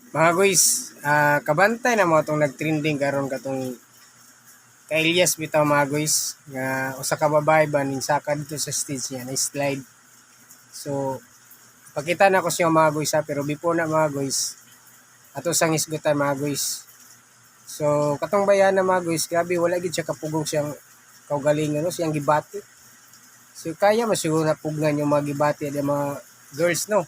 Mga guys, kabantay na mo itong nag-trending karon katong kay Elias bitaw mga guys nga usa ka babae ba ning saka dito sa stage niya na slide. So pakita na ko siya mga guys pero before na mga guys ato sang isgutan mga guys. So katong bayan na mga guys, grabe wala gid siya kapugong siyang kaugalingon no siyang gibati. So kaya masiguro na pugnan yung mga gibati at mga girls no.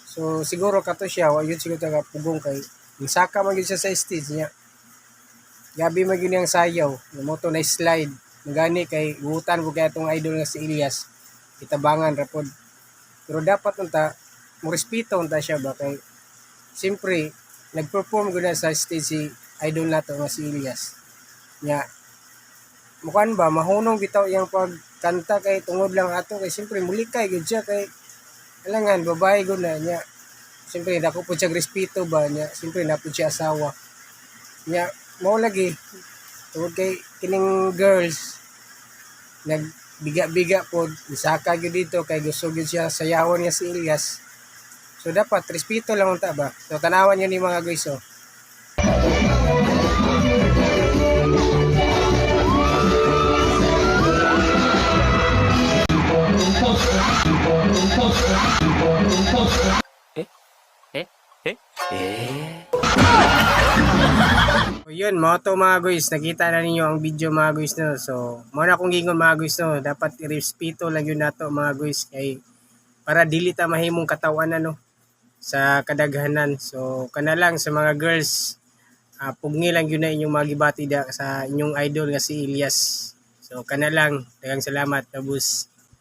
So siguro kato siya wa yun siguro taga pugong kay nisaka man gyud siya sa stage niya. Gabi man gyud ang sayaw, mo to na slide. Ngani kay gutan ko kay atong idol nga si Elias. Kitabangan ra pod. Pero dapat unta mo respeto unta siya ba kay siyempre nag-perform gud na sa stage si idol nato nga si Elias. Nya mukan ba mahunong bitaw iyang pagkanta kay tungod lang ato kay siyempre mulikay gud siya kay alangan babae gud na nya. Siyempre dako po siya respeto ba niya. Siyempre na po siya asawa. Nya mao lagi tungod kay kining girls nagbiga-biga pod isaka gyud dito kay gusto gyud siya sayawon niya si Elias. So dapat respeto lang unta ba. So tanawan niyo ni mga guys oh. So yun, mga to mga guys, nakita na ninyo ang video mga guys no. So, muna akong gingon mga guys no, dapat irespeto lang yun nato mga guys kay para dili ta mahimong katawan no sa kadaghanan. So, kana lang sa mga girls, pugni lang yun na inyong mga gibati da sa inyong idol nga si Elias. So, kana lang, daghang salamat, tabus.